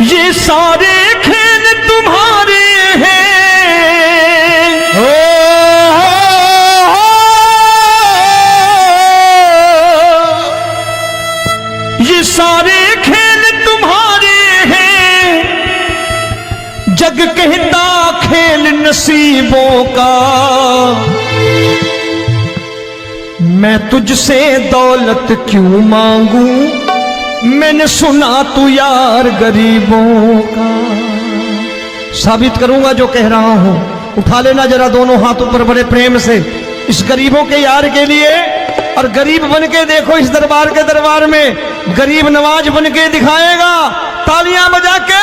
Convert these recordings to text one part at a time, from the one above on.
ये सारे खेल तुम्हारे हैं, ये सारे खेल तुम्हारे हैं। जग कहता खेल नसीबों का, मैं तुझसे दौलत क्यों मांगू, मैंने सुना तू यार गरीबों का। साबित करूंगा जो कह रहा हूं। उठा लेना जरा दोनों हाथ ऊपर बड़े प्रेम से इस गरीबों के यार के लिए, और गरीब बन के देखो इस दरबार के दरबार में गरीब नवाज बन के दिखाएगा, तालियां बजा के।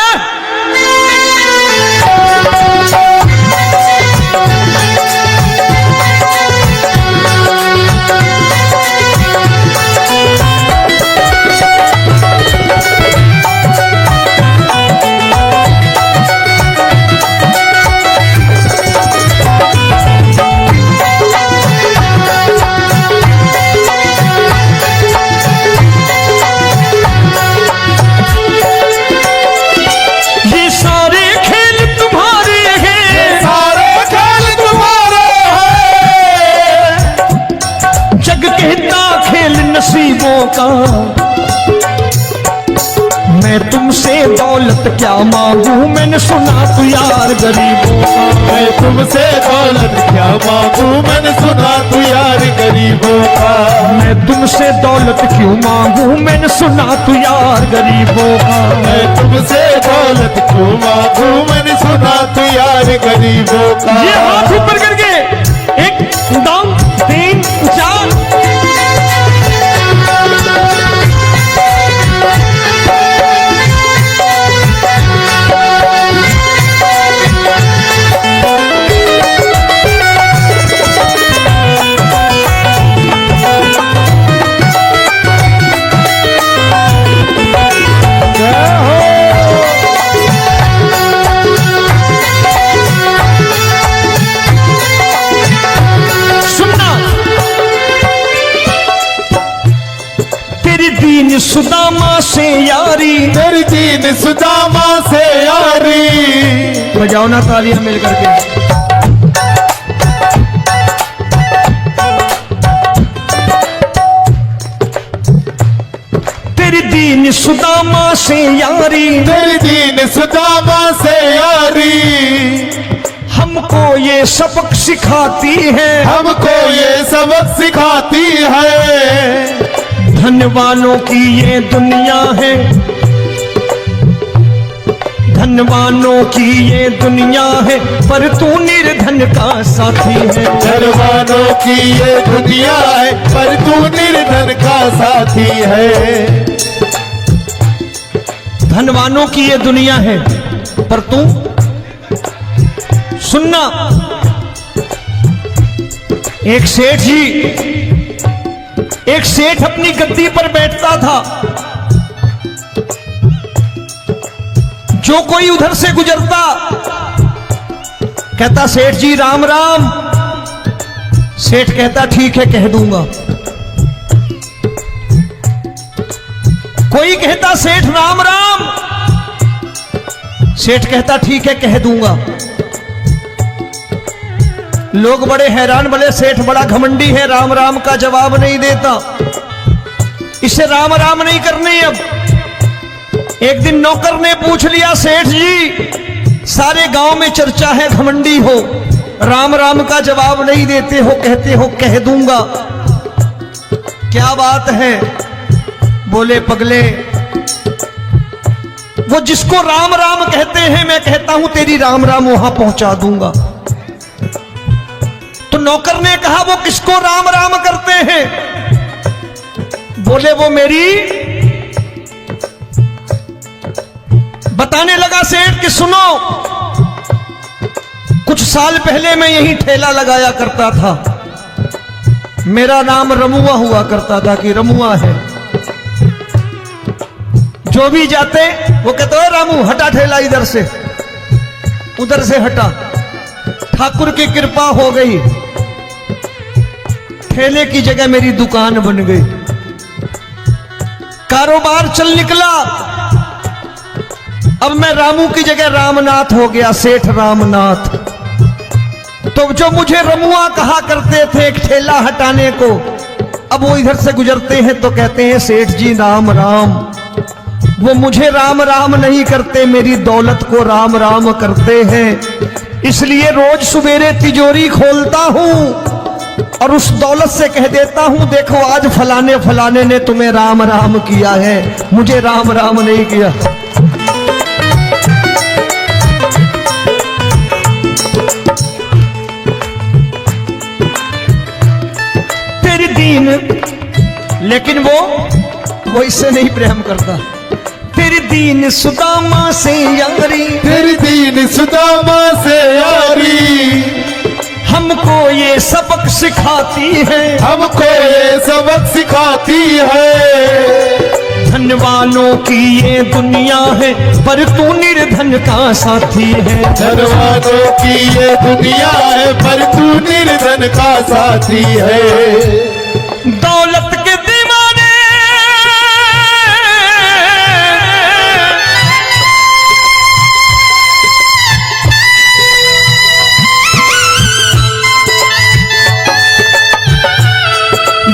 नसीबों का, मैं तुमसे दौलत क्या मांगू, मैंने सुना तू यार गरीबों का। मैं तुमसे दौलत क्या मांगू, मैंने सुना तू यार गरीबों का। मैं तुमसे दौलत क्यों मांगू, मैंने सुना तू यार गरीबों का। मैं तुमसे दौलत क्यों मांगू, मैंने सुना तू यार गरीबों का। ये हाथ ऊपर करके 1 2 3 4। दीन सुदामा से यारी, तेरी दीन सुदामा से यारी। बजाओ ना तालियां मिल करके। तेरी दीन सुदामा से यारी, तेरी दीन सुदामा से यारी। हमको ये सबक सिखाती है, हमको ये सबक सिखाती है। धनवानों की ये दुनिया है, धनवानों की ये दुनिया है, पर तू निर्धन का साथी है। धनवानों की ये दुनिया है, पर तू निर्धन का साथी है। धनवानों की ये दुनिया है, पर तू सुनना। एक सेठ अपनी गद्दी पर बैठता था। जो कोई उधर से गुजरता कहता सेठ जी राम राम। सेठ कहता ठीक है कह दूंगा। कोई कहता सेठ राम राम। सेठ कहता ठीक है कह दूंगा। लोग बड़े हैरान, बोले सेठ बड़ा घमंडी है, राम राम का जवाब नहीं देता, इसे राम राम नहीं करनी। अब एक दिन नौकर ने पूछ लिया सेठ जी सारे गांव में चर्चा है घमंडी हो, राम राम का जवाब नहीं देते हो, कहते हो कह दूंगा, क्या बात है? बोले पगले वो जिसको राम राम कहते हैं मैं कहता हूं तेरी राम राम वहां पहुंचा दूंगा। तो नौकर ने कहा वो किसको राम राम करते हैं? बोले वो मेरी। बताने लगा सेठ कि सुनो, कुछ साल पहले मैं यही ठेला लगाया करता था, मेरा नाम रमुआ हुआ करता था कि रमुआ है। जो भी जाते वो कहते हो रामू हटा ठेला इधर से, उधर से हटा। ठाकुर की कृपा हो गई, ठेले की जगह मेरी दुकान बन गई, कारोबार चल निकला। अब मैं रामू की जगह रामनाथ हो गया, सेठ रामनाथ। तो जो मुझे रमुआ कहा करते थे एक ठेला हटाने को, अब वो इधर से गुजरते हैं तो कहते हैं सेठ जी राम राम। वो मुझे राम राम नहीं करते, मेरी दौलत को राम राम करते हैं। इसलिए रोज सवेरे तिजोरी खोलता हूं और उस दौलत से कह देता हूं, देखो आज फलाने फलाने ने तुम्हें राम राम किया है, मुझे राम राम नहीं किया। तेरी दीन, लेकिन वो इससे नहीं प्रेम करता। तेरी दीन सुदामा से यारी, तेरी दीन सुदामा से यारी, हमको ये सबक सिखाती है, हमको ये सबक सिखाती है। धन वालों की ये दुनिया है, पर तू निर्धन का साथी है। धन वालों की ये दुनिया है, पर तू निर्धन का साथी है। दौलत के दीवाने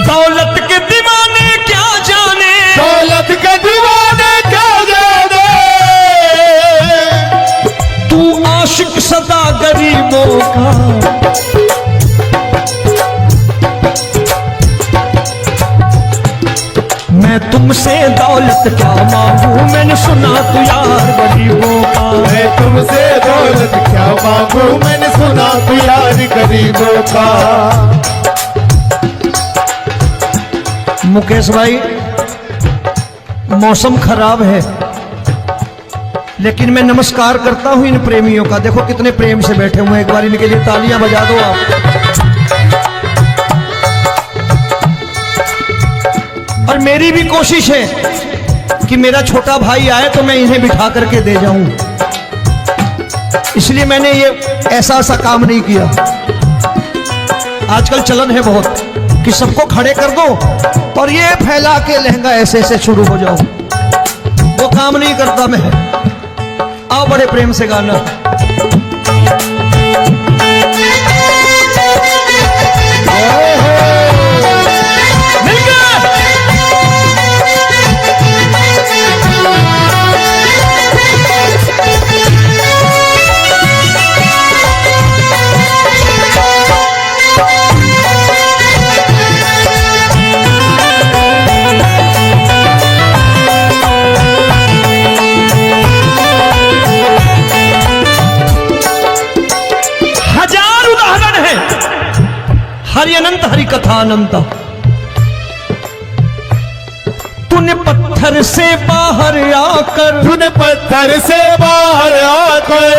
दौलत के दीवाने क्या जाने, दौलत के दीवाने क्या जाने, तू आशिक सदा गरीबों का। मैं तुमसे दौलत क्या मांगू, मैंने सुना तू यार गरीबों का। मैं तुमसे दौलत क्या मांगू, मैंने सुना तू यार गरीबों का। मुकेश भाई, मौसम खराब है, लेकिन मैं नमस्कार करता हूं इन प्रेमियों का। देखो कितने प्रेम से बैठे हुए हैं, एक बार इनके लिए तालियां बजा दो आप। और मेरी भी कोशिश है कि मेरा छोटा भाई आए तो मैं इन्हें बिठा करके दे जाऊं, इसलिए मैंने ये ऐसा काम नहीं किया। आजकल चलन है बहुत कि सबको खड़े कर दो और ये फैला के लहंगा ऐसे ऐसे शुरू हो जाओ, वो काम नहीं करता मैं। आओ बड़े प्रेम से गाना। हरि अनंत हरि कथा अनंत। तूने पत्थर से बाहर आकर, तूने पत्थर से बाहर आकर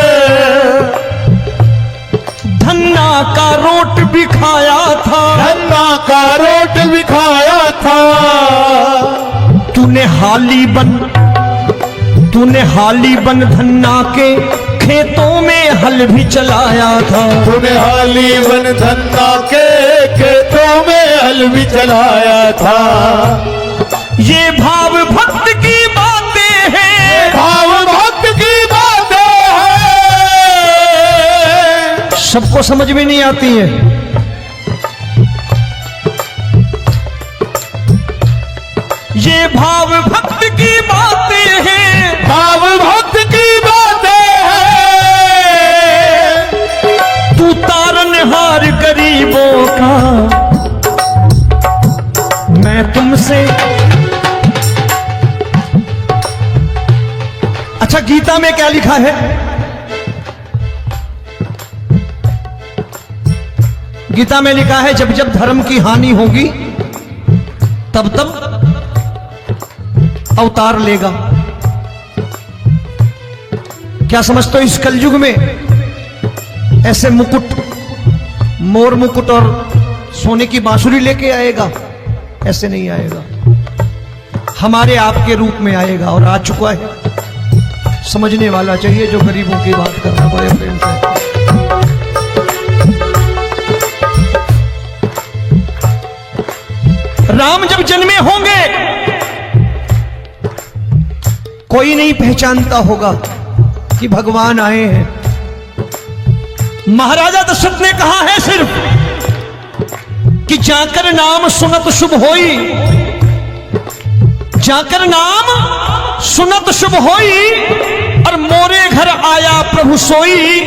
धन्ना का रोट भी खाया था, धन्ना का रोट भी खाया था। तूने हाली बन धन्ना के खेतों में हल भी चलाया था। तूने हाली बन धन्ना के खेतों में हल भी चलाया था। ये भाव भक्त की बातें हैं, भाव भक्त की बातें हैं, सबको समझ में नहीं आती है। ये भाव भक्त की बातें हैं, भाव भक्त की बातें हैं। तू तारनहार गरीबों का, मैं तुमसे। अच्छा, गीता में क्या लिखा है? गीता में लिखा है जब जब धर्म की हानि होगी तब तब अवतार लेगा। क्या समझते हो इस कलयुग में ऐसे मुकुट, मोर मुकुट और सोने की बांसुरी लेके आएगा? ऐसे नहीं आएगा, हमारे आपके रूप में आएगा और आ चुका है। समझने वाला चाहिए जो गरीबों की बात कर रहा बड़े प्रेम से। राम जब जन्मे होंगे कोई नहीं पहचानता होगा, कि भगवान आए हैं। महाराजा दशरथ ने कहा है सिर्फ कि जाकर नाम सुनत शुभ होई, जाकर नाम सुनत शुभ होई, और मोरे घर आया प्रभु सोई,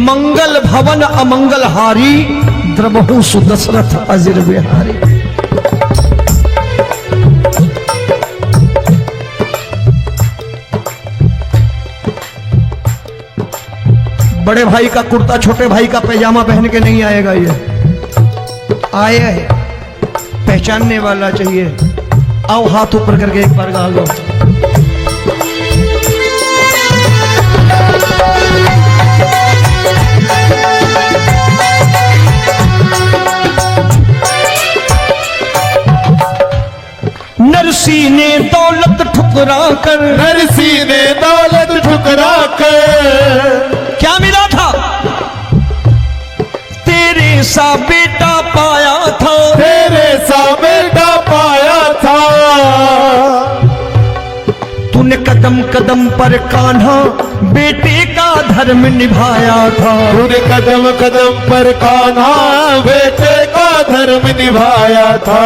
मंगल भवन अमंगल हारी, द्रबहु सुदशरथ अजिर बिहारी। बड़े भाई का कुर्ता छोटे भाई का पैजामा पहन के नहीं आएगा, ये आया है पहचानने वाला चाहिए। आओ हाथ ऊपर करके एक बार गा लो। नरसी ने दौलत ठुकरा कर, नरसी ने दौलत ठुकरा कर, क्या मिला था? तेरे सा बेटा पाया था, तेरे सा बेटा पाया था। तूने कदम कदम पर कान्हा बेटे का धर्म निभाया था, तूने कदम कदम पर कान्हा बेटे का धर्म निभाया था।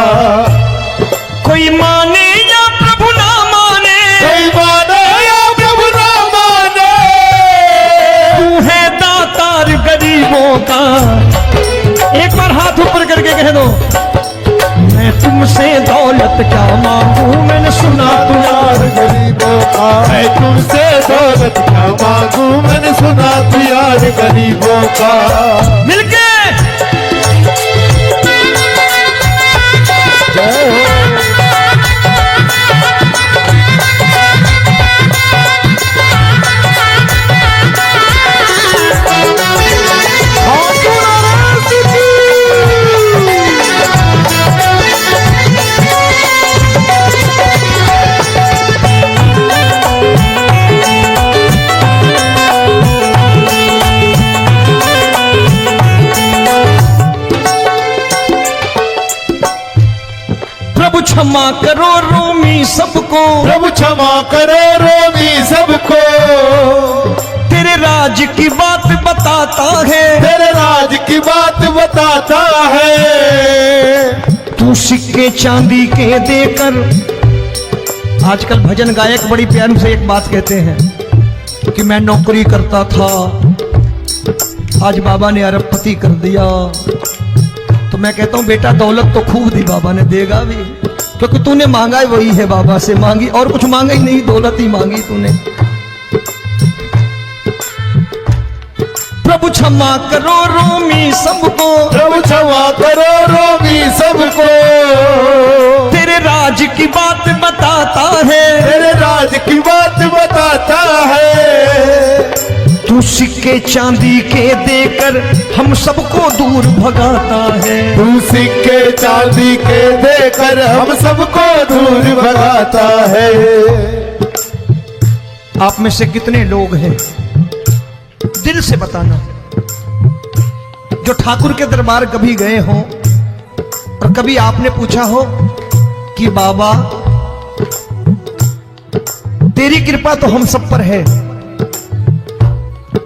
कोई माने या प्रभु ना माने, कोई माने या प्रभु ना माने, तू है दातार गरीबों का। एक बार हाथ ऊपर करके कह दो, मैं तुमसे दौलत क्या मांगू, मैंने सुना तू यार गरीबों का। मैं तुमसे दौलत क्या मांगू, मैंने सुना तू यार गरीबों का। मिलके जय हो। प्रभु क्षमा करो रोमी सबको, प्रभु क्षमा करो रोमी सबको। तेरे राज की बात बताता है, तेरे राज की बात बताता है। तू सिक्के चांदी के देकर। आजकल भजन गायक बड़ी प्यार से एक बात कहते हैं कि मैं नौकरी करता था, आज बाबा ने अरबपति कर दिया। तो मैं कहता हूं बेटा दौलत तो खूब दी बाबा ने, देगा भी, क्योंकि तूने मांगा ही वही है, बाबा से मांगी और कुछ मांगा ही नहीं, दौलत ही मांगी तूने। प्रभु क्षमा करो रोमी सबको, प्रभु क्षमा करो रोमी सबको। तेरे राज की बात बताता है, तेरे राज की बात बताता है। तू सिक्के चांदी के देकर हम सबको दूर भगाता है। तू सिक्के चांदी के देकर हम सबको दूर भगाता है। आप में से कितने लोग हैं, दिल से बताना, जो ठाकुर के दरबार कभी गए हो और कभी आपने पूछा हो कि बाबा तेरी कृपा तो हम सब पर है,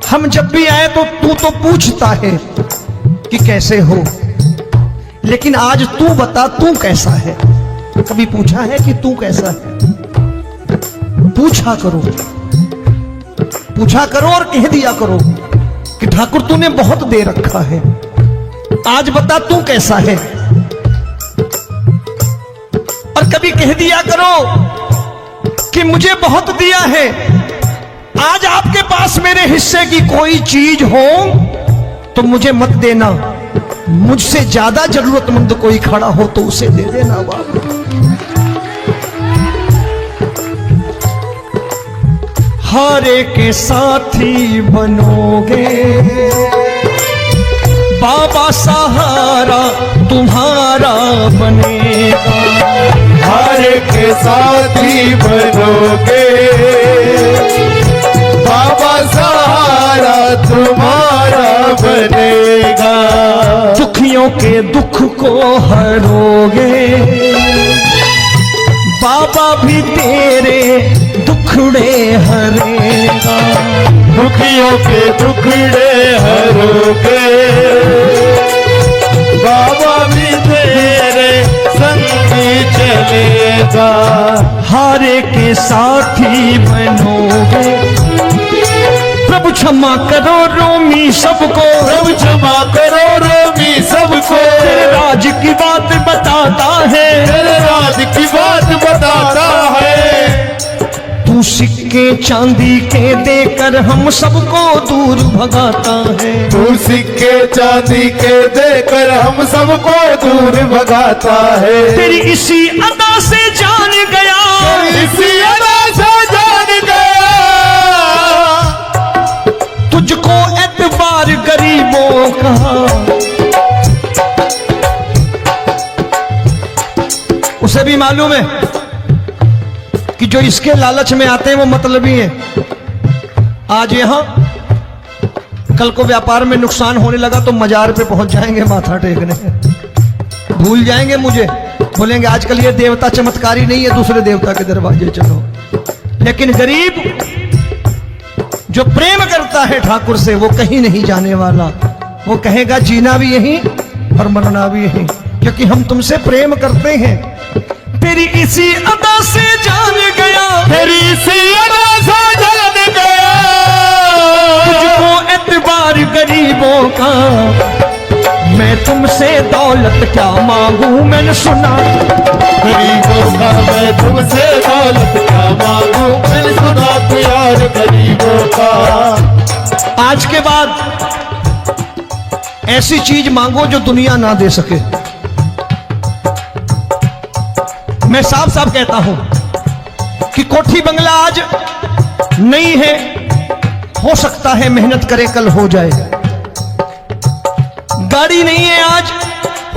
हम जब भी आए तो तू तो पूछता है कि कैसे हो, लेकिन आज तू बता तू कैसा है। कभी पूछा है कि तू कैसा है? पूछा करो, पूछा करो और कह दिया करो कि ठाकुर तूने बहुत दे रखा है, आज बता तू कैसा है। और कभी कह दिया करो कि मुझे बहुत दिया है, आज आपके पास मेरे हिस्से की कोई चीज हो तो मुझे मत देना, मुझसे ज्यादा जरूरतमंद कोई खड़ा हो तो उसे दे देना बाबा। हारे के साथी बनोगे बाबा, सहारा तुम्हारा बनेगा। हारे के साथी बनोगे बाबा, सहारा तुम्हारा बनेगा। दुखियों के दुख को हरोगे बाबा, भी तेरे दुखड़े हरेगा। दुखियों के टुकड़े हरोगे, बाबा भी तेरे संगी चलेगा, हारे के साथी बनोगे। प्रभु क्षमा करो रोमी सबको, प्रभु क्षमा करो रोमी सबको, तेरे राज की बात बताता है, तेरे राज की बात बताता है। तू सिक्के चांदी के देकर हम सबको दूर भगाता है, तू सिक्के चांदी के देकर हम सबको दूर भगाता है। तेरी इसी अदा से जान गया, इसी अदा से जान गया, तुझको एतबार गरीबों का। उसे भी मालूम है कि जो इसके लालच में आते हैं वो मतलबी हैं। आज यहां कल को व्यापार में नुकसान होने लगा तो मजार पे पहुंच जाएंगे माथा टेकने, भूल जाएंगे मुझे, बोलेंगे आजकल ये देवता चमत्कारी नहीं है, दूसरे देवता के दरवाजे चलो। लेकिन गरीब जो प्रेम करता है ठाकुर से वो कहीं नहीं जाने वाला, वो कहेगा जीना भी यहीं और मरना भी यहीं, क्योंकि हम तुमसे प्रेम करते हैं। तेरी इसी अदा से जान गया, तेरी इसी अदा से जान गया, तुझको एतबार गरीबों का। मैं तुमसे दौलत क्या मांगू, मैंने सुना गरीबों का मैं तुमसे दौलत क्या मांगू, मैंने सुना प्यार गरीबों का। आज के बाद ऐसी चीज मांगो जो दुनिया ना दे सके। मैं साफ साफ कहता हूं कि कोठी बंगला आज नहीं है, हो सकता है मेहनत करे कल हो जाए। गाड़ी नहीं है आज,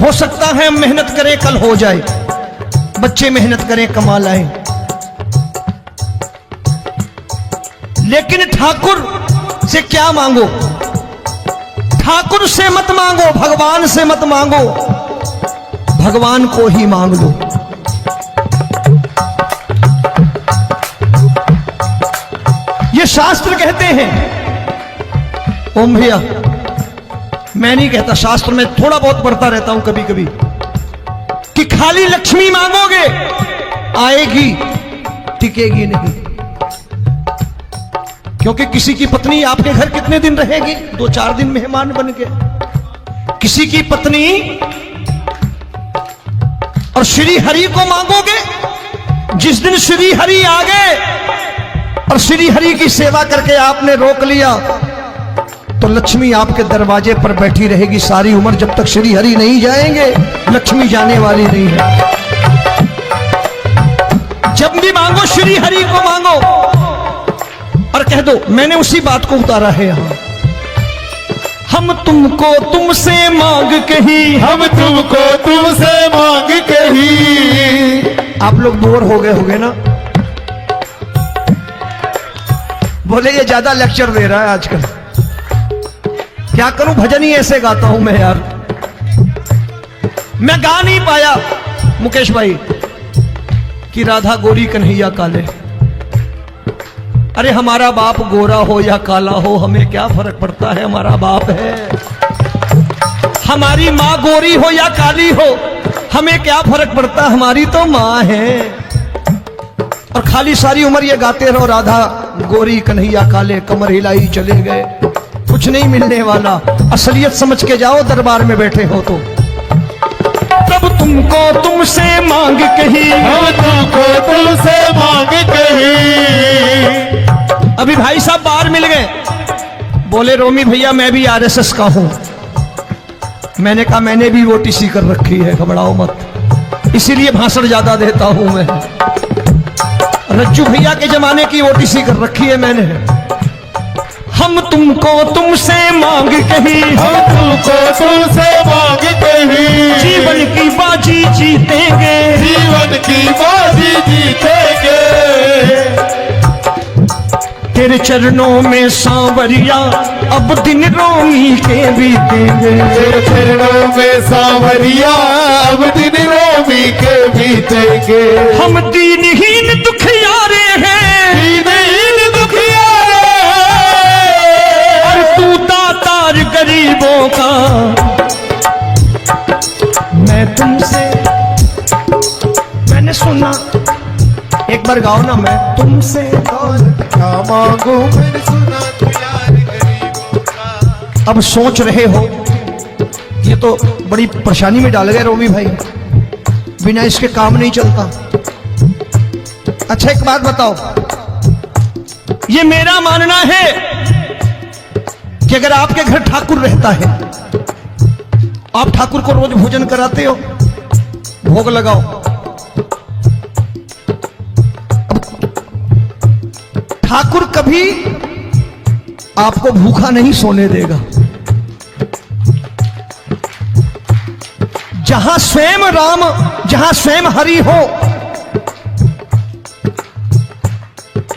हो सकता है मेहनत करें कल हो जाए। बच्चे मेहनत करें कमा लाएं, लेकिन ठाकुर से क्या मांगो? ठाकुर से मत मांगो, भगवान से मत मांगो, भगवान को ही मांग लो। ये शास्त्र कहते हैं, ओम भैया मैं नहीं कहता, शास्त्र में थोड़ा बहुत पढ़ता रहता हूं कभी कभी, कि खाली लक्ष्मी मांगोगे आएगी, टिकेगी नहीं। क्योंकि किसी की पत्नी आपके घर कितने दिन रहेगी? 2-4 दिन मेहमान बन के। किसी की पत्नी और श्री हरि को मांगोगे, जिस दिन श्री हरि आ गए और श्री हरि की सेवा करके आपने रोक लिया तो लक्ष्मी आपके दरवाजे पर बैठी रहेगी सारी उम्र। जब तक श्री हरि नहीं जाएंगे लक्ष्मी जाने वाली नहीं है। जब भी मांगो श्री हरि को मांगो और कह दो मैंने उसी बात को उतारा है यहां, हम तुमको तुमसे मांग कही, हम तुमको तुमसे मांग कही। आप लोग बोर हो गए होंगे ना, बोले ये ज्यादा लेक्चर दे रहा है आजकल। क्या करूं, भजन ही ऐसे गाता हूं मैं यार। मैं गा नहीं पाया मुकेश भाई कि राधा गोरी कन्हैया काले। अरे हमारा बाप गोरा हो या काला हो हमें क्या फर्क पड़ता है, हमारा बाप है। हमारी माँ गोरी हो या काली हो हमें क्या फर्क पड़ता, हमारी तो माँ है। और खाली सारी उम्र ये गाते रहो राधा गोरी कन्हैया काले, कमर हिलाई चले गए, कुछ नहीं मिलने वाला। असलियत समझ के जाओ दरबार में बैठे हो तो। तब तुमको तुमसे मांग कही, हम तुमको तुमसे मांग कही। अभी भाई साहब बाहर मिल गए, बोले रोमी भैया मैं भी आरएसएस का हूं। मैंने कहा मैंने भी ओटीसी कर रखी है, घबराओ मत, इसीलिए भाषण ज्यादा देता हूं मैं। रज्जू भैया के जमाने की ओटीसी कर रखी है मैंने। हम तुमको तुमसे मांग कही, हम तुमको तुमसे मांग कही। जीवन की बाजी जीतेंगे, जीवन की बाजी जीतेंगे। तेरे चरणों में सांवरिया अब दिन रोमी के बीतेंगे। तेरे चरणों में सांवरिया अब दिन रोमी के बीतेंगे। हम दीनहीन दुखियारे हैं, दीनहीन दुखियारे हैं, पर गाओ ना, मैं तुमसे दौलत क्या मांगू मैंने सुना तू यार गरीबों का। अब सोच रहे हो, ये तो बड़ी परेशानी में डाल गए रोमी भाई, बिना इसके काम नहीं चलता। अच्छा एक बात बताओ, ये मेरा मानना है कि अगर आपके घर ठाकुर रहता है, आप ठाकुर को रोज भोजन कराते हो, भोग लगाओ, ठाकुर कभी आपको भूखा नहीं सोने देगा। जहां स्वयं राम, जहां स्वयं हरि हो,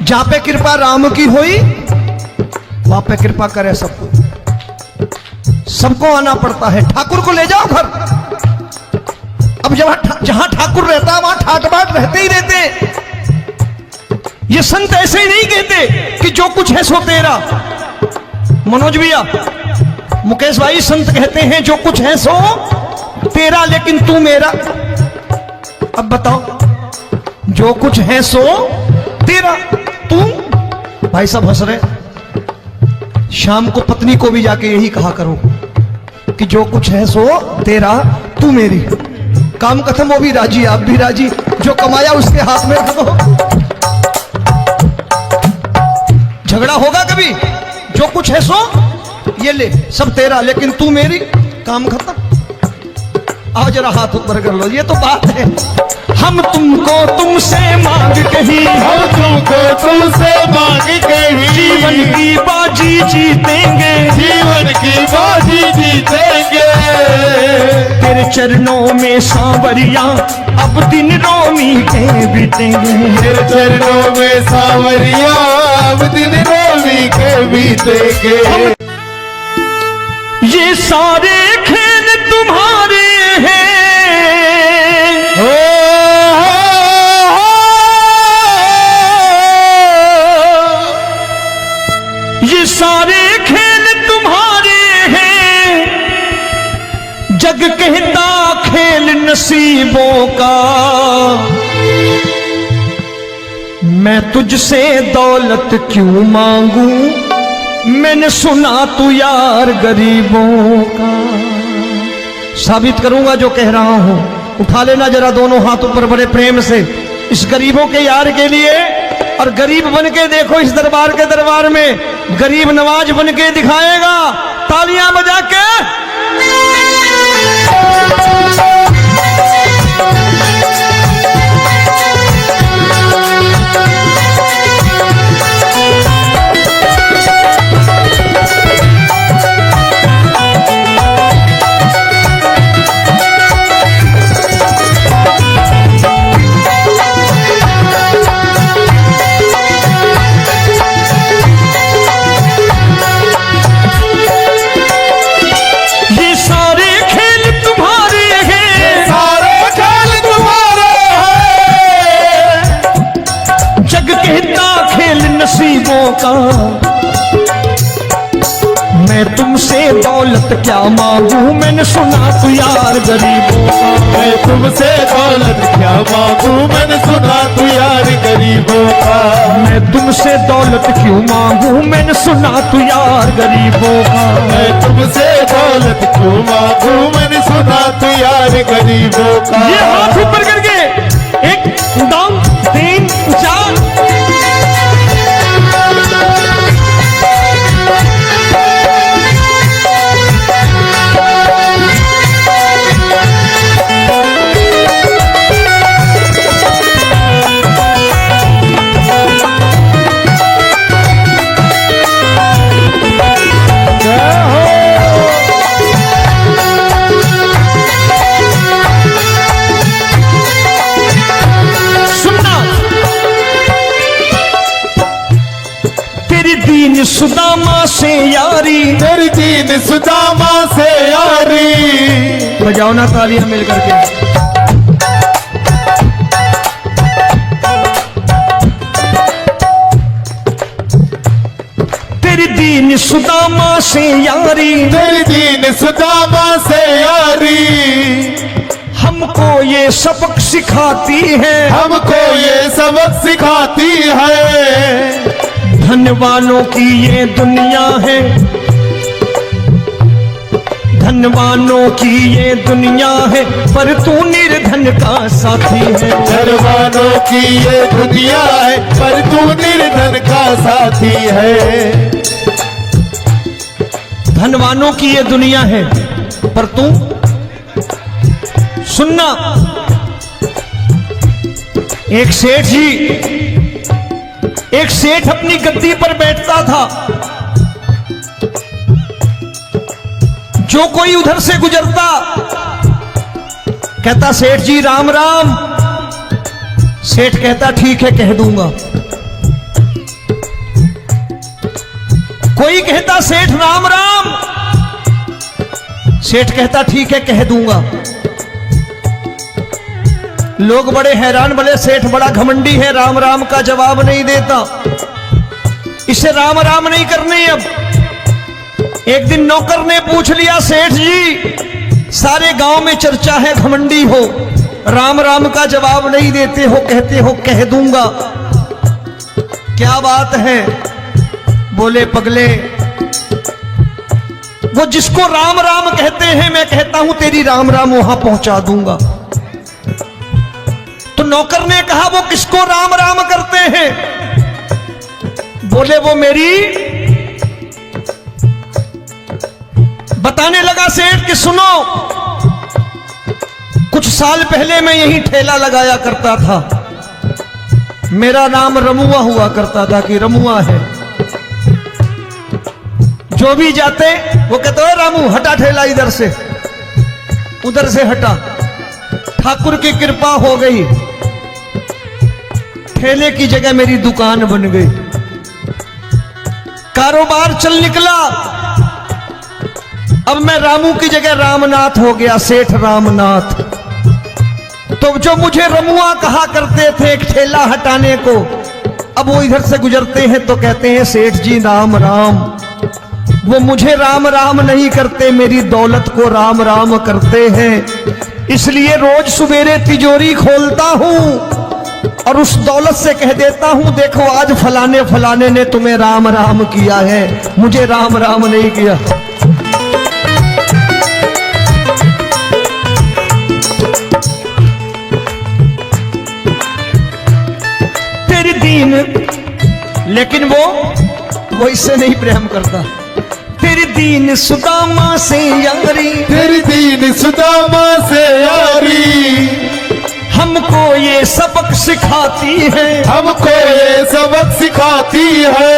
जहां पे कृपा राम की होई, वहां पे कृपा करे सबको, सबको आना पड़ता है। ठाकुर को ले जाओ घर। अब जहां ठाकुर रहता है वहां ठाट बाट रहते ही रहते। ये संत ऐसे ही नहीं कहते कि जो कुछ है सो तेरा। मनोज भैया, मुकेश भाई, संत कहते हैं जो कुछ है सो तेरा लेकिन तू मेरा। अब बताओ, जो कुछ है सो तेरा, तू। भाई साहब हंस रहे। शाम को पत्नी को भी जाके यही कहा करो कि जो कुछ है सो तेरा, तू मेरी। काम खत्म, वो भी राजी, आप भी राजी, जो कमाया उसके हाथ में रख दो। झगड़ा होगा कभी? जो कुछ है सो ये ले, सब तेरा लेकिन तू मेरी, काम खत्म। आओ जरा हाथ ऊपर कर लो, ये तो बात है। हम तुमको तुमसे मांग कहीं, हम तुमको तुमसे मांग कहीं, जीवन की बाजी जीतेंगे, जीवन की बाजी जीतेंगे। तेरे चरणों में सांवरिया अब दिन रोमी के बीतेंगे, तेरे चरणों में सांवरिया अब दिन रोमी के बीतेंगे। ये सारे खेल तुम्हारे हैं, ये सारे खेल तुम्हारे हैं, जग कहता खेल नसीबों का। मैं तुझसे दौलत क्यों मांगू, मैंने सुना तू यार गरीबों का। साबित करूंगा जो कह रहा हूं। उठा लेना जरा दोनों हाथ ऊपर बड़े प्रेम से, इस गरीबों के यार के लिए। और गरीब बन के देखो इस दरबार के दरबार में, गरीब नवाज बन के दिखाएगा, तालियां बजा के। नसीबों का। मैं तुमसे दौलत क्या मांगू, मैंने सुना तू यार गरीबों का। मैं तुमसे दौलत क्या मांगू, मैंने सुना तू यार गरीबों का। मैं तुमसे दौलत क्यों मांगू, मैंने सुना तू यार गरीबों का। मैं तुमसे दौलत क्यों मांगू, मैंने सुना तू यार गरीबों का। ये हाथ ऊपर करके एक दो तीन चार। दीन सुदामा से यारी, तेरी दीन सुदामा से यारी। बजाओ ना तालियां मिल करके। तेरी दीन सुदामा से यारी, तेरी दीन सुदामा से यारी। हमको ये सबक सिखाती है, हमको ये सबक सिखाती है। धनवानों की ये दुनिया है, धनवानों की ये दुनिया है, पर तू निर्धन का साथी है। धनवानों की ये दुनिया है, पर तू निर्धन का साथी है। धनवानों की ये दुनिया है, पर तू सुनना। एक सेठ जी, एक सेठ अपनी गद्दी पर बैठता था। जो कोई उधर से गुजरता कहता सेठ जी राम राम। सेठ कहता ठीक है कह दूंगा। कोई कहता सेठ राम राम। सेठ कहता ठीक है कह दूंगा। लोग बड़े हैरान, बोले सेठ बड़ा घमंडी है, राम राम का जवाब नहीं देता, इसे राम राम नहीं करने। अब एक दिन नौकर ने पूछ लिया, सेठ जी सारे गांव में चर्चा है घमंडी हो, राम राम का जवाब नहीं देते हो, कहते हो कह दूंगा, क्या बात है? बोले पगले, वो जिसको राम राम कहते हैं मैं कहता हूं तेरी राम राम वहां पहुंचा दूंगा। तो नौकर ने कहा वो किसको राम राम करते हैं? बोले वो मेरी। बताने लगा सेठ कि सुनो, कुछ साल पहले मैं यही ठेला लगाया करता था, मेरा नाम रमुआ हुआ करता था कि रमुआ है। जो भी जाते वो कहते हो रामू हटा ठेला इधर से, उधर से हटा। ठाकुर की कृपा हो गई, ठेले की जगह मेरी दुकान बन गई, कारोबार चल निकला। अब मैं रामू की जगह रामनाथ हो गया, सेठ रामनाथ। तो जो मुझे रमुआ कहा करते थे एक ठेला हटाने को, अब वो इधर से गुजरते हैं तो कहते हैं सेठ जी राम राम। वो मुझे राम राम नहीं करते, मेरी दौलत को राम राम करते हैं। इसलिए रोज सवेरे तिजोरी खोलता हूं और उस दौलत से कह देता हूं देखो आज फलाने फलाने ने तुम्हें राम राम किया है, मुझे राम राम नहीं किया। तेरी दीन, लेकिन वो इससे नहीं प्रेम करता। तेरी दीन सुदामा से यारी, तेरी दीन सुदामा से यारी, हमको ये सबक सिखाती है, हमको ये सबक सिखाती है।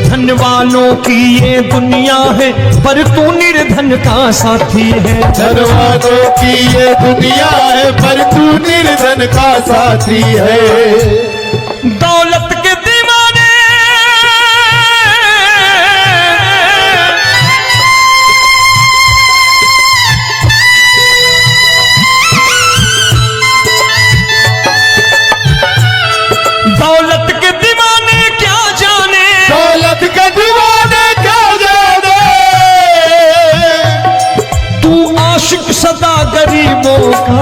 धनवानों की ये दुनिया है, पर तू निर्धन का साथी है। धनवानों की ये दुनिया है, पर तू निर्धन का साथी है। दौलत के दीवाने दौलत के दीवाने क्या जाने, दौलत के दीवाने क्या जाने, तू आशिक सदा गरीबों का।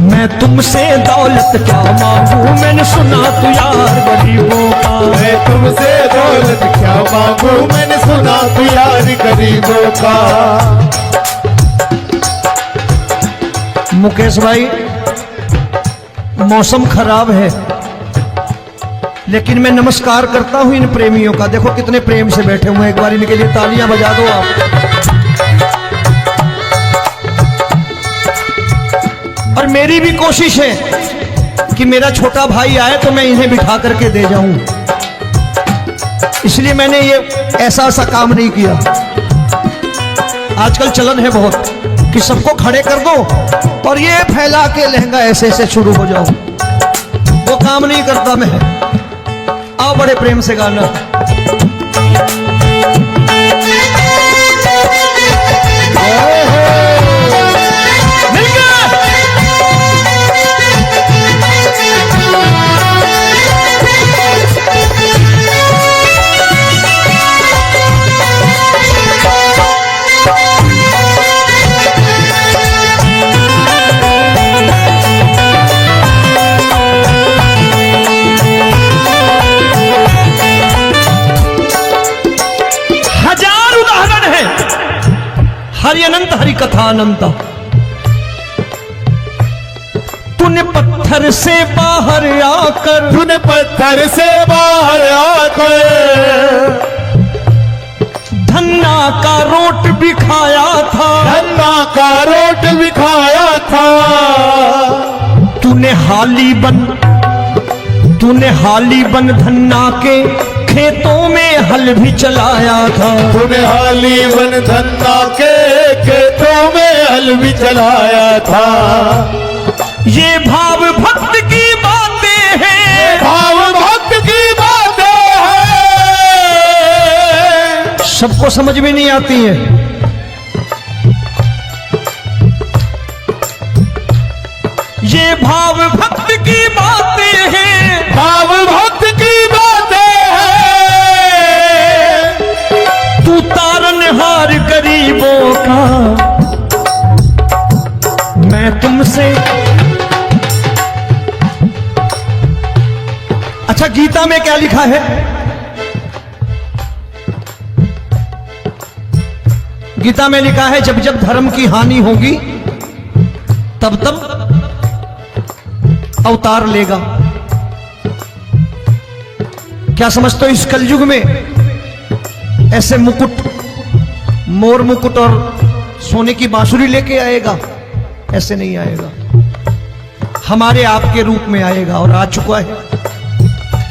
मैं तुमसे दौलत क्या मांगू, मैंने सुना तू यार गरीबों का। मैं तुमसे दौलत क्या मांगू, मैंने सुना तू यार गरीबों का। मुकेश भाई, मौसम खराब है, लेकिन मैं नमस्कार करता हूं इन प्रेमियों का। देखो कितने प्रेम से बैठे हुए हैं, एक बार इनके लिए तालियां बजा दो आप। और मेरी भी कोशिश है कि मेरा छोटा भाई आए तो मैं इन्हें बिठा करके दे जाऊं, इसलिए मैंने ये ऐसा काम नहीं किया। आजकल चलन है बहुत कि सबको खड़े कर दो और ये फैला के लहंगा ऐसे ऐसे शुरू हो जाओ, वो काम नहीं करता मैं। आओ बड़े प्रेम से गाना। हरि कथा अनंता। तूने पत्थर से बाहर आकर, तूने पत्थर से बाहर आकर धन्ना का रोट भी खाया था, धन्ना का रोट भी खाया था। तूने हाली बन धन्ना के खेतों में हल भी चलाया था। तूने हाली बन धन्ना के खेतों में हल भी चलाया था। ये भाव भक्त की बातें हैं, भाव भक्त की बातें हैं, सबको समझ में नहीं आती है। ये भाव भक्त की बातें हैं, भाव भक्त की बातें हैं। तू तारनहार गरीबों का, मैं तुमसे। अच्छा, गीता में क्या लिखा है? गीता में लिखा है जब जब धर्म की हानि होगी तब तब अवतार लेगा। क्या समझते हो, इस कलयुग में ऐसे मुकुट, मोर मुकुट और सोने की बांसुरी लेके आएगा? ऐसे नहीं आएगा, हमारे आपके रूप में आएगा और आ चुका है।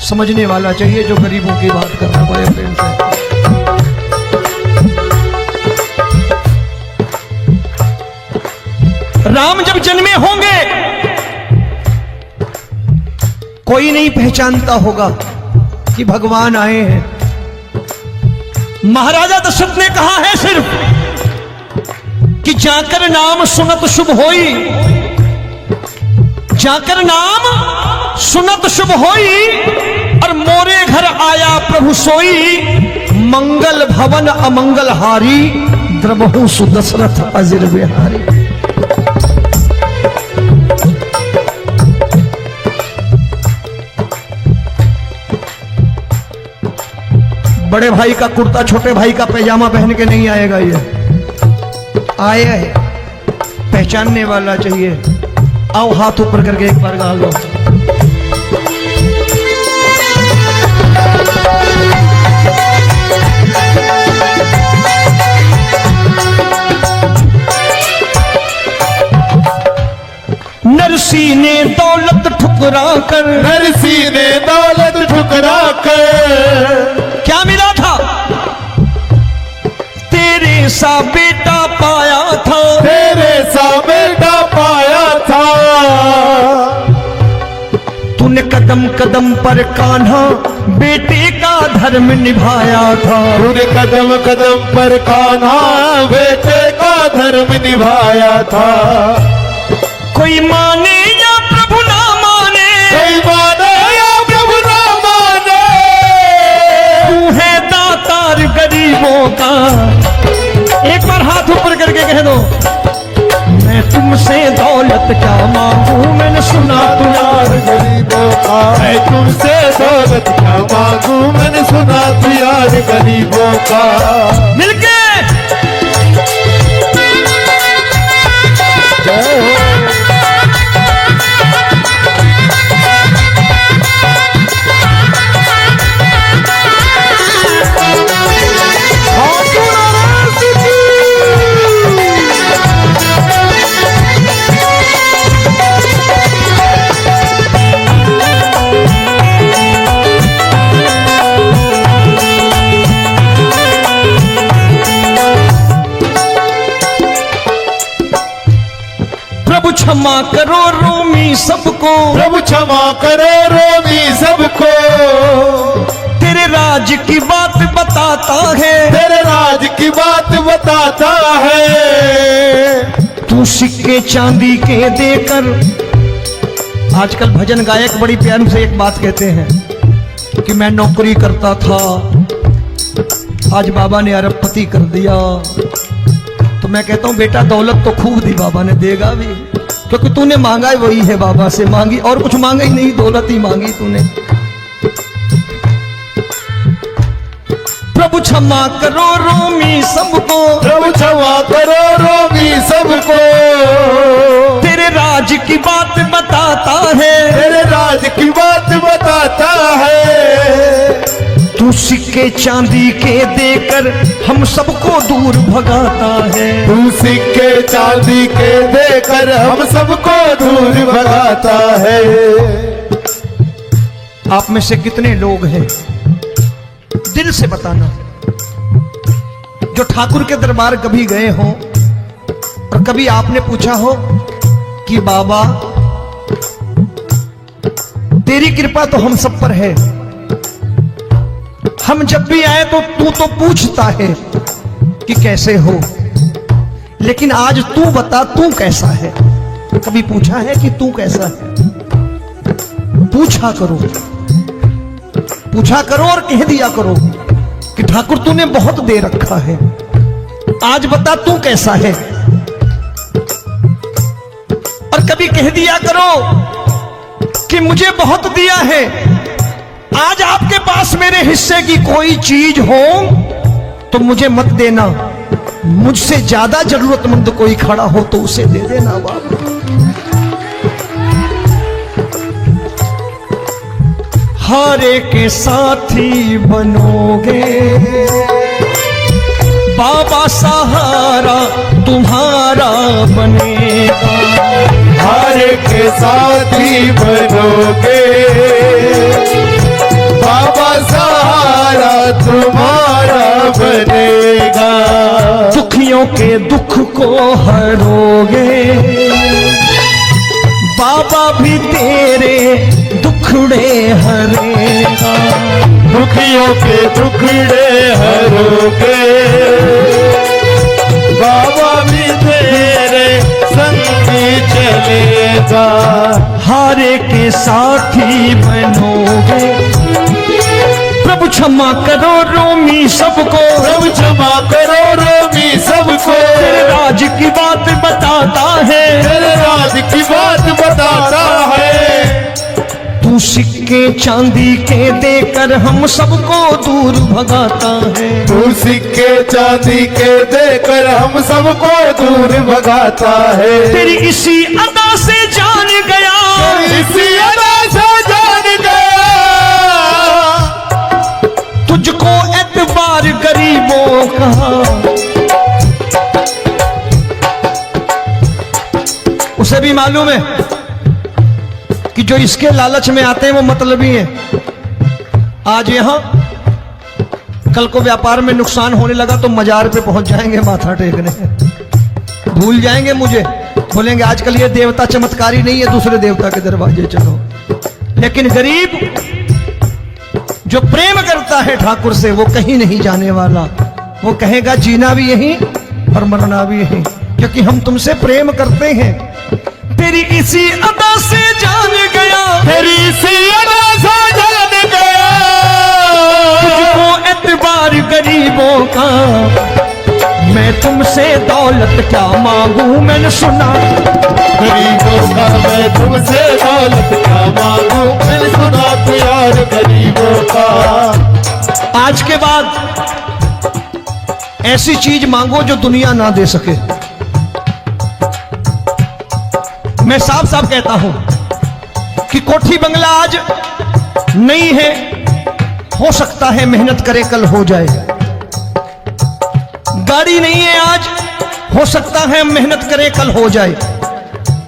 समझने वाला चाहिए जो गरीबों की बात कर रहा है बड़े प्रेम से। राम जब जन्मे होंगे कोई नहीं पहचानता होगा कि भगवान आए हैं। महाराजा दशरथ ने कहा है सिर्फ कि जाकर नाम सुनत शुभ होई, जाकर नाम सुनत शुभ होई, और मोरे घर आया प्रभु सोई, मंगल भवन अमंगल हारी, द्रबहु सुदशरथ अजिर बिहारी। बड़े भाई का कुर्ता छोटे भाई का पैजामा पहन के नहीं आएगा, ये आया है, पहचानने वाला चाहिए। आओ हाथ ऊपर करके एक बार गा लो। नरसी ने दौलत ठुकरा कर, नरसी ने दौलत ठुकरा कर क्या मिला था? तेरे सा बेटा पाया था, तेरे सा बेटा पाया था। तूने कदम कदम पर कान्हा बेटे का धर्म निभाया था। तूने कदम कदम पर कान्हा बेटे का धर्म निभाया था। कोई माने या प्रभु ना माने, कोई माने या प्रभु ना माने, तू है दातार गरीबों का। एक बार हाथ ऊपर करके कह दो, मैं तुमसे दौलत क्या मांगू, मैंने सुना तू यार गरीबों का। मैं तुमसे दौलत क्या मांगू, मैंने सुना तू यार गरीबों का। मिलके जय हो। प्रभु क्षमा करो रोमी सबको, प्रभु क्षमा करो रोमी सबको। तेरे राज की बात बताता है, तेरे राज की बात बताता है। तू सिक्के चांदी के देकर। आजकल भजन गायक बड़ी प्यार से एक बात कहते हैं कि मैं नौकरी करता था, आज बाबा ने अरबपति कर दिया। तो मैं कहता हूं बेटा दौलत तो खूब दी बाबा ने, देगा भी, क्योंकि तूने मांगा ही वही है, बाबा से मांगी और कुछ मांगा ही नहीं, दौलत ही मांगी तूने। प्रभु क्षमा करो रोमी सबको, प्रभु क्षमा करो रोगी सबको। तेरे राज की बात बताता है, तेरे राज की बात बताता है। तू सिक्के चांदी के देकर हम सबको दूर भगाता है। तू सिक्के चांदी के देकर हम सबको दूर भगाता है। आप में से कितने लोग हैं, दिल से बताना, जो ठाकुर के दरबार कभी गए हो और कभी आपने पूछा हो कि बाबा तेरी कृपा तो हम सब पर है, हम जब भी आए तो तू तो पूछता है कि कैसे हो, लेकिन आज तू बता तू कैसा है। कभी पूछा है कि तू कैसा है? पूछा करो, पूछा करो और कह दिया करो कि ठाकुर तूने बहुत दे रखा है, आज बता तू कैसा है। और कभी कह दिया करो कि मुझे बहुत दिया है, आज आपके पास मेरे हिस्से की कोई चीज हो तो मुझे मत देना, मुझसे ज्यादा जरूरतमंद कोई खड़ा हो तो उसे दे देना बाबा। हारे के साथी बनोगे बाबा, सहारा तुम्हारा बनेगा। हारे के साथी बनोगे बाबा, सहारा तुम्हारा बनेगा। दुखियों के दुख को हरोगे बाबा, भी तेरे दुखड़े हरेगा। दुखियों के दुखड़े हरोगे बाबा, भी तेरे संगी चलेगा। हारे के साथी बनोगे, प्रभु क्षमा करो रोमी सबको, प्रभु क्षमा करो रोगी सबको। तेरे राज की बात बताता है, तेरे राज की बात बताता है। तू सिक्के चांदी के देकर हम सबको दूर भगाता है। तू सिक्के चांदी के देकर हम सबको दूर भगाता है। तेरी इसी अदा से जान गया, इसी अदा से जान गया, तुझको एतबार गरीबों का। उसे भी मालूम है कि जो इसके लालच में आते हैं वो मतलबी हैं। आज यहां कल को व्यापार में नुकसान होने लगा तो मजार पे पहुंच जाएंगे माथा टेकने, भूल जाएंगे मुझे, बोलेंगे आजकल ये देवता चमत्कारी नहीं है, दूसरे देवता के दरवाजे चलो। लेकिन गरीब जो प्रेम करता है ठाकुर से वो कहीं नहीं जाने वाला, वो कहेगा जीना भी यहीं और मरना भी यहीं, क्योंकि हम तुमसे प्रेम करते हैं। तेरी इसी अदा से जान गया, तेरी इसी अदा से जान गया, तुझको एतबार गरीबों का। मैं तुमसे दौलत क्या मांगू, मैंने सुना गरीबों का मैं तुमसे दौलत क्या मांगू, मैंने सुना तू यार गरीबों का। आज के बाद ऐसी चीज मांगो जो दुनिया ना दे सके। मैं साफ साफ कहता हूं कि कोठी बंगला आज नहीं है, हो सकता है मेहनत करे कल हो जाए। गाड़ी नहीं है आज, हो सकता है मेहनत करें कल हो जाए।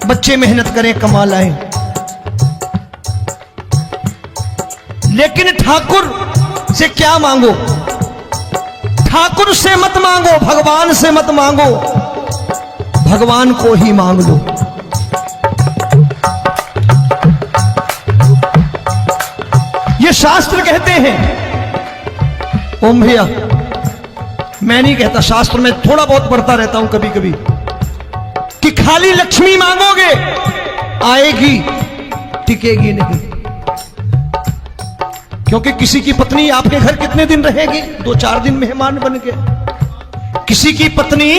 बच्चे मेहनत करें कमा लाएं, लेकिन ठाकुर से क्या मांगो? ठाकुर से मत मांगो, भगवान से मत मांगो, भगवान को ही मांग लो। ये शास्त्र कहते हैं। ओम भैया, मैं नहीं कहता, शास्त्र में थोड़ा बहुत पढ़ता रहता हूं कभी कभी, कि खाली लक्ष्मी मांगोगे आएगी, टिकेगी नहीं। क्योंकि किसी की पत्नी आपके घर कितने दिन रहेगी? 2-4 दिन मेहमान बन के। किसी की पत्नी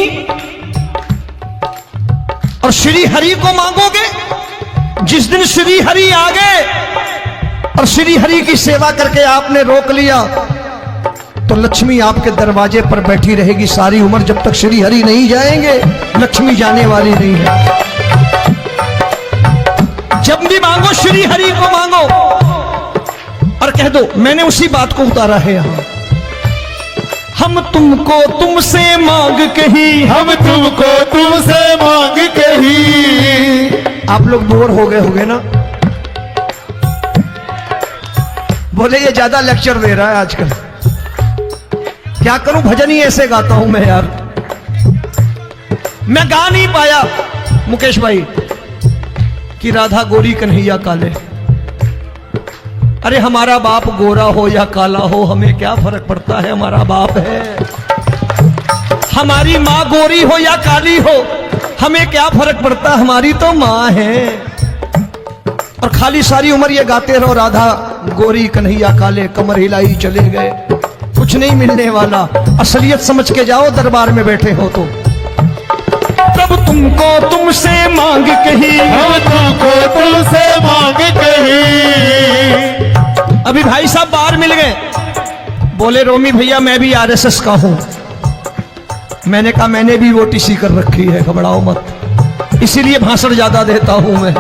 और श्री हरि को मांगोगे, जिस दिन श्री हरि आ गए और श्री हरि की सेवा करके आपने रोक लिया तो तो लक्ष्मी आपके दरवाजे पर बैठी रहेगी सारी उम्र, जब तक श्री हरि नहीं जाएंगे लक्ष्मी जाने वाली नहीं है। जब भी मांगो श्री हरि को मांगो और कह दो मैंने उसी बात को उतारा है यहां। हम तुमको तुमसे मांग कही, हम तुमको तुमसे मांग कही। आप लोग बोर हो गए होंगे ना, बोले ये ज्यादा लेक्चर दे रहा है आजकल। क्या करूं, भजन ही ऐसे गाता हूं मैं यार। मैं गा नहीं पाया मुकेश भाई कि राधा गोरी कन्हैया काले। अरे हमारा बाप गोरा हो या काला हो हमें क्या फर्क पड़ता है, हमारा बाप है। हमारी माँ गोरी हो या काली हो हमें क्या फर्क पड़ता, हमारी तो माँ है। और खाली सारी उम्र ये गाते रहो राधा गोरी कन्हैया काले, कमर हिलाई चले गए, कुछ नहीं मिलने वाला। असलियत समझ के जाओ दरबार में बैठे हो तो। तब तुमको तुमसे मांग कही, हम तुमको तुमसे मांग कही। अभी भाई साहब बाहर मिल गए, बोले रोमी भैया मैं भी आरएसएस का हूं। मैंने कहा मैंने भी ओटीसी कर रखी है, घबराओ मत, इसीलिए भाषण ज्यादा देता हूं मैं।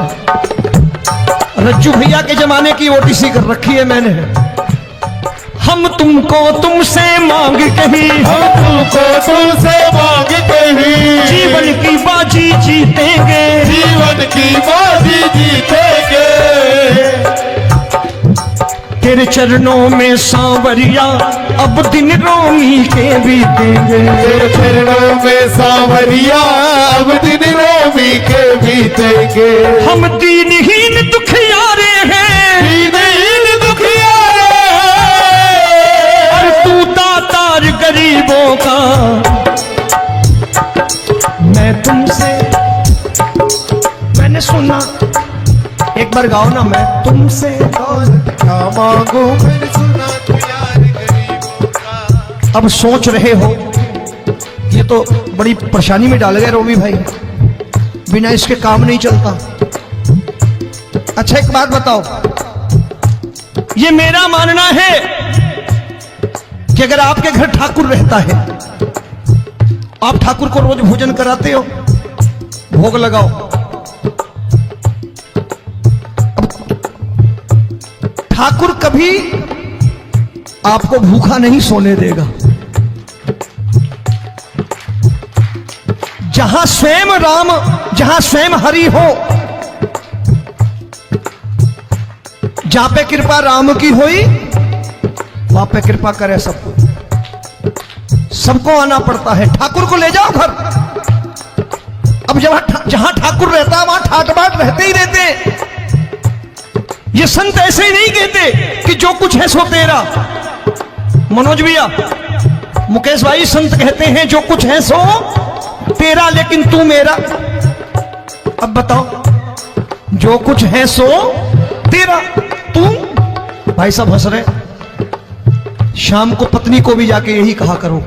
रज्जू भैया के जमाने की ओटीसी कर रखी है मैंने। हम तुमको तुमसे मांग कही, हम तुमको तुमसे मांग कही। जीवन की बाजी जीतेंगे, जीवन की बाजी जीतेंगे। तेरे चरणों में सांवरिया अब दिन रोमी के बीतेंगे। तेरे चरणों में सांवरिया अब दिन रोमी के बीतेंगे। हम दीनहीन दुखियारे हैं, दीनहीन दुखियारे और तू दातार गरीबों का। मैं तुमसे, मैंने सुना, एक बार गाओ ना, मैं तुमसे क्या मांगू मैंने सुना तू यार गरीबों का। अब सोच रहे हो ये तो बड़ी परेशानी में डाल गए रोमी भाई, बिना इसके काम नहीं चलता। अच्छा एक बात बताओ, ये मेरा मानना है कि अगर आपके घर ठाकुर रहता है, आप ठाकुर को रोज भोजन कराते हो, भोग लगाओ, ठाकुर कभी आपको भूखा नहीं सोने देगा। जहां स्वयं राम, जहां स्वयं हरि हो, जहां पे कृपा राम की हुई वहां पे कृपा करे सबको। सबको आना पड़ता है, ठाकुर को ले जाओ घर। अब जहां ठाकुर रहता है वहां ठाट बाट रहते ही रहते। ये संत ऐसे ही नहीं कहते कि जो कुछ है सो तेरा। मनोज भैया, मुकेश भाई, संत कहते हैं जो कुछ है सो तेरा लेकिन तू मेरा। अब बताओ, जो कुछ है सो तेरा, तू। भाई साहब हंस रहे। शाम को पत्नी को भी जाके यही कहा करो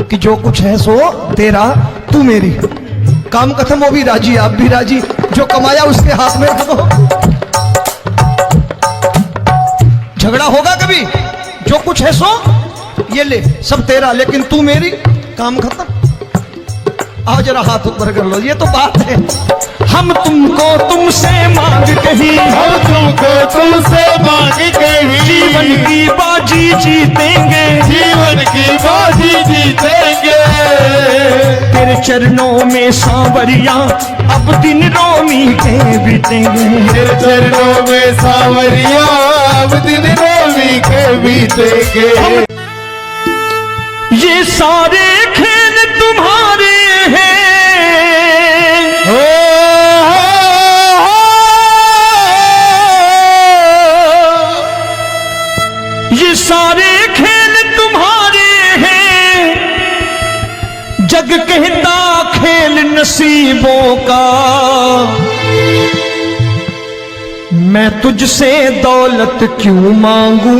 कि जो कुछ है सो तेरा, तू मेरी। काम खत्म, वो भी राजी, आप भी राजी, जो कमाया उसके हाथ में रखो। झगड़ा होगा कभी, जो कुछ है सो ये ले, सब तेरा लेकिन तू मेरी, काम खत्म। आओ जरा हाथ ऊपर कर लो, ये तो बात है। हम तुमको तुमसे मांग कही, हम तुमको तुमसे मांग कही। जीवन की बाजी जीतेंगे, जीवन की बाजी जीतेंगे। तेरे चरणों में सांवरिया अब दिन रोमी के बीतेंगे। तेरे चरणों में सांवरिया अब दिन रोमी के बीतेंगे। ये सारे खेल तुम्हारे हैं, ये सारे खेल तुम्हारे हैं। जग कहता खेल नसीबों का, मैं तुझसे दौलत क्यों मांगू,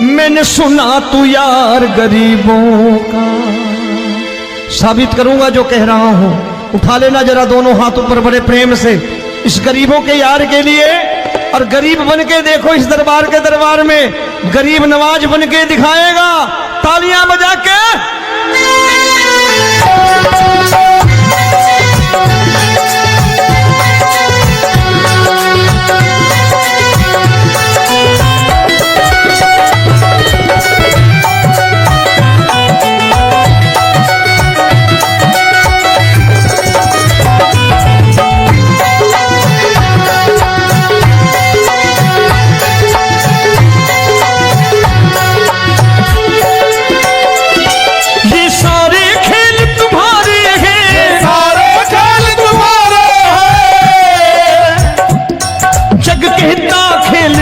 मैंने सुना तू यार गरीबों का। साबित करूंगा जो कह रहा हूं। उठा लेना जरा दोनों हाथ ऊपर बड़े प्रेम से इस गरीबों के यार के लिए और गरीब बन के देखो इस दरबार के दरबार में, गरीब नवाज बन के दिखाएगा तालियां बजा के।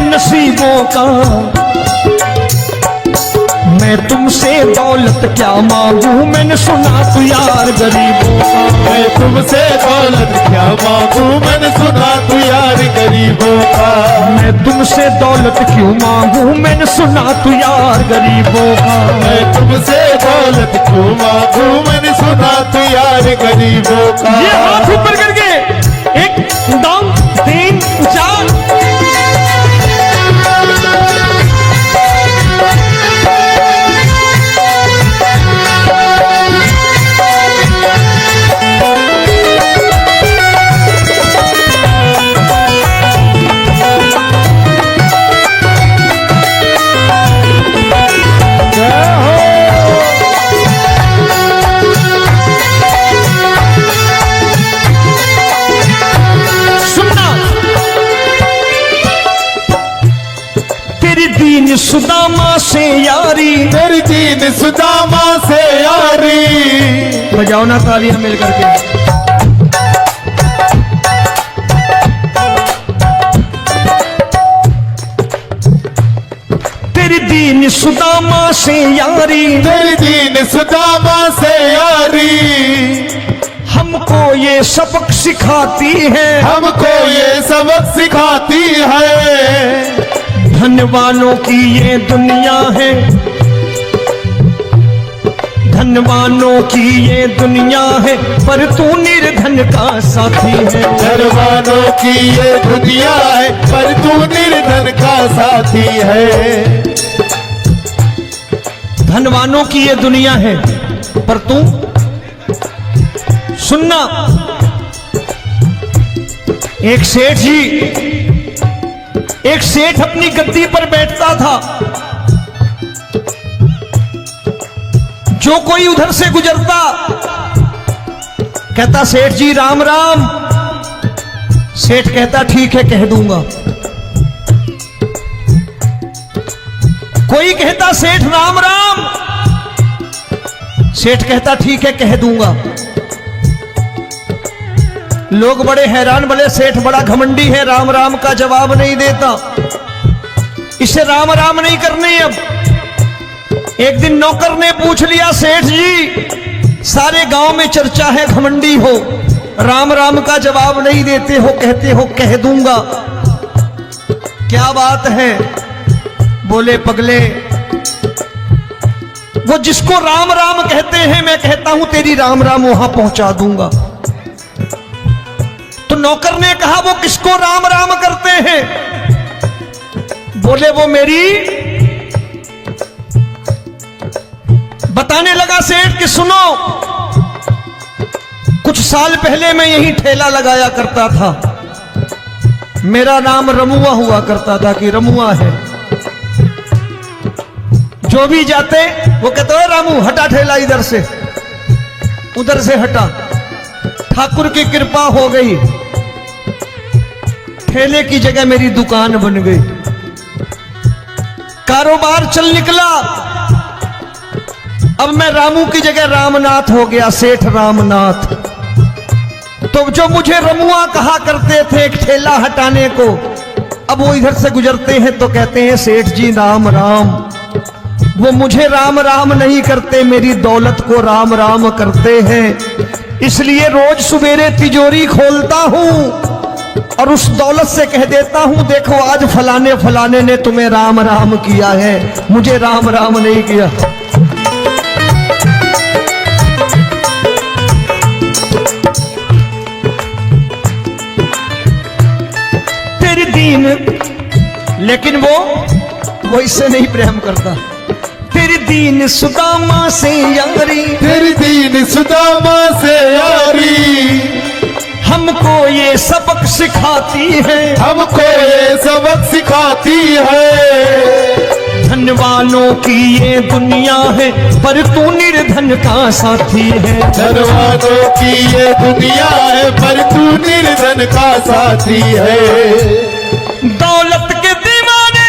नसीबों का मैं तुमसे दौलत क्या मांगू, मैंने सुना तू यार गरीबों का। मैं तुमसे दौलत क्या मांगू, मैंने सुना तू यार गरीबों का। मैं तुमसे दौलत क्यों मांगू, मैंने सुना तू यार गरीबों का। मैं तुमसे दौलत क्यों मांगू, मैंने सुना तू यार गरीबों का। ये हाथ ऊपर करके 1 2 3 4 सुदामा से यारी, तेरी दीन सुदामा से यारी। बजाओ ना तालियां मिल करके। तेरी दीन सुदामा से यारी, तेरी दीन सुदामा से यारी। हमको ये सबक सिखाती है, हमको ये सबक सिखाती है। धनवानों की ये दुनिया है, धनवानों की ये दुनिया है, पर तू निर्धन का साथी है। धनवानों की ये दुनिया है, पर तू निर्धन का साथी है। धनवानों की ये दुनिया है, पर तू सुनना। एक सेठ अपनी गद्दी पर बैठता था। जो कोई उधर से गुजरता कहता सेठ जी राम राम। सेठ कहता ठीक है कह दूंगा। कोई कहता सेठ राम राम। सेठ कहता ठीक है कह दूंगा। लोग बड़े हैरान, बोले सेठ बड़ा घमंडी है, राम राम का जवाब नहीं देता, इसे राम राम नहीं करनी। अब एक दिन नौकर ने पूछ लिया सेठ जी सारे गांव में चर्चा है घमंडी हो, राम राम का जवाब नहीं देते हो, कहते हो कह दूंगा, क्या बात है? बोले पगले वो जिसको राम राम कहते हैं मैं कहता हूं तेरी राम राम वहां पहुंचा दूंगा। तो नौकर ने कहा वो किसको राम राम करते हैं? बोले वो मेरी। बताने लगा सेठ कि सुनो, कुछ साल पहले मैं यही ठेला लगाया करता था, मेरा नाम रमुआ हुआ करता था कि रमुआ है। जो भी जाते वो कहते हो रामू हटा ठेला इधर से, उधर से हटा। ठाकुर की कृपा हो गई, ठेले की जगह मेरी दुकान बन गई, कारोबार चल निकला। अब मैं रामू की जगह रामनाथ हो गया, सेठ रामनाथ। तो जो मुझे रमुआ कहा करते थे एक ठेला हटाने को, अब वो इधर से गुजरते हैं तो कहते हैं सेठ जी राम राम। वो मुझे राम राम नहीं करते, मेरी दौलत को राम राम करते हैं। इसलिए रोज सवेरे तिजोरी खोलता हूं और उस दौलत से कह देता हूं देखो आज फलाने फलाने ने तुम्हें राम राम किया है, मुझे राम राम नहीं किया। तेरी दीन, लेकिन वो इससे नहीं प्रेम करता। तेरी दीन सुदामा से यारी, तेरी दीन सुदामा से यारी, हमको ये सबक सिखाती है, हमको ये सबक सिखाती है। धन वालों की ये दुनिया है, पर तू निर्धन का साथी है। धन वालों की ये दुनिया है, पर तू निर्धन का साथी है। दौलत के दीवाने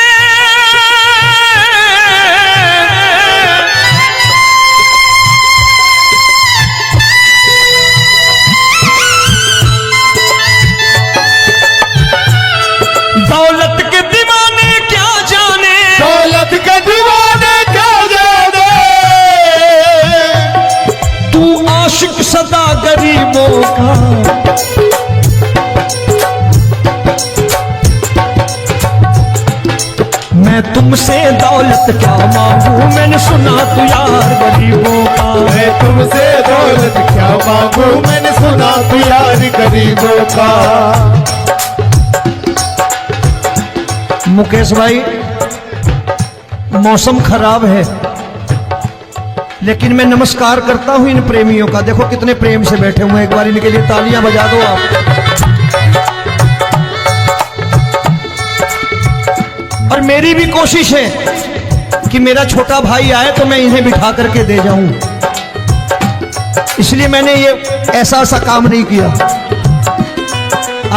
दौलत के दीवाने क्या जाने, दौलत के दीवाने क्या जाने, तू आशिक सदा गरीबों का। मैं तुमसे दौलत क्या मांगू, मैंने सुना तू यार गरीबों का। मैं तुमसे दौलत क्या मांगू, मैंने सुना तू यार गरीबों का। मुकेश भाई, मौसम खराब है, लेकिन मैं नमस्कार करता हूं इन प्रेमियों का। देखो कितने प्रेम से बैठे हुए हैं, एक बार इनके लिए तालियां बजा दो आप। और मेरी भी कोशिश है कि मेरा छोटा भाई आए तो मैं इन्हें बिठा करके दे जाऊं, इसलिए मैंने ये ऐसा काम नहीं किया।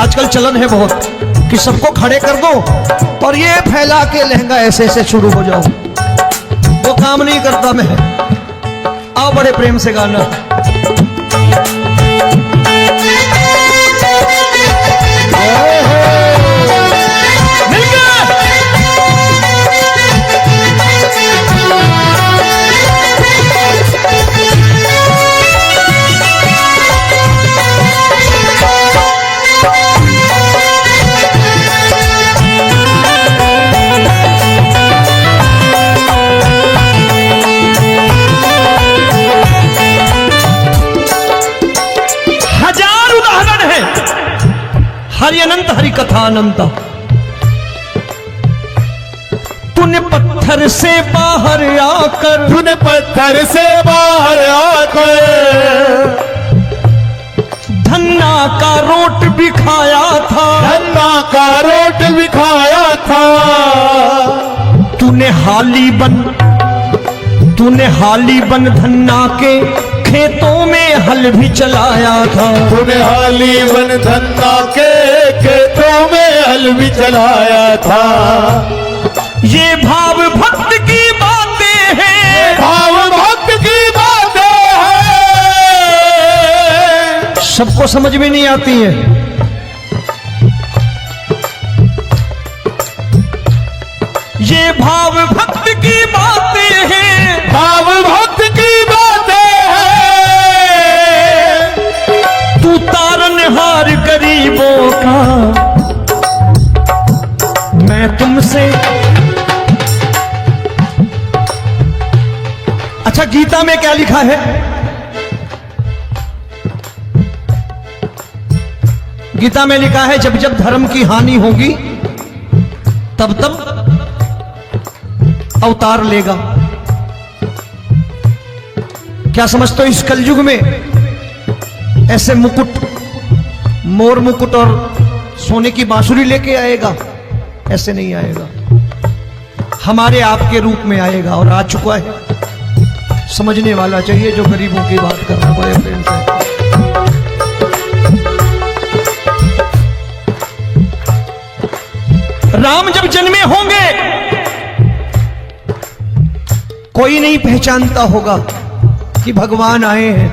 आजकल चलन है बहुत कि सबको खड़े कर दो और ये फैला के लहंगा ऐसे ऐसे शुरू हो जाओ, वो काम नहीं करता मैं। आओ बड़े प्रेम से गाना। हरि अनंत हरि कथा अनंत। तूने पत्थर से बाहर आकर, तूने पत्थर से बाहर आकर धन्ना का रोट भी खाया था, धन्ना का रोट भी खाया था। तूने हाली बन धन्ना के खेतों में हल भी चलाया था। तूने हाली बन धन्ना के खेतों में हल भी चलाया था। ये भाव भक्त की बातें हैं, भाव भक्त की बातें हैं, सबको समझ में नहीं आती है। ये भाव भक्त की बातें हैं, भाव भक्त की बातें हैं। तू तारनहार गरीबों का, मैं तुमसे। अच्छा, गीता में क्या लिखा है? गीता में लिखा है जब जब धर्म की हानि होगी तब तब अवतार लेगा। क्या समझते हो, इस कलयुग में ऐसे मुकुट, मोर मुकुट और सोने की बांसुरी लेके आएगा? ऐसे नहीं आएगा, हमारे आपके रूप में आएगा और आ चुका है। समझने वाला चाहिए जो गरीबों की बात कर रहा है बड़े प्रेम से। राम जब जन्मे होंगे कोई नहीं पहचानता होगा कि भगवान आए हैं।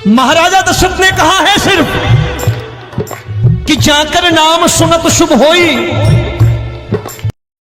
महाराजा दशरथ ने कहा है सिर्फ कि जाकर नाम सुनत शुभ होई,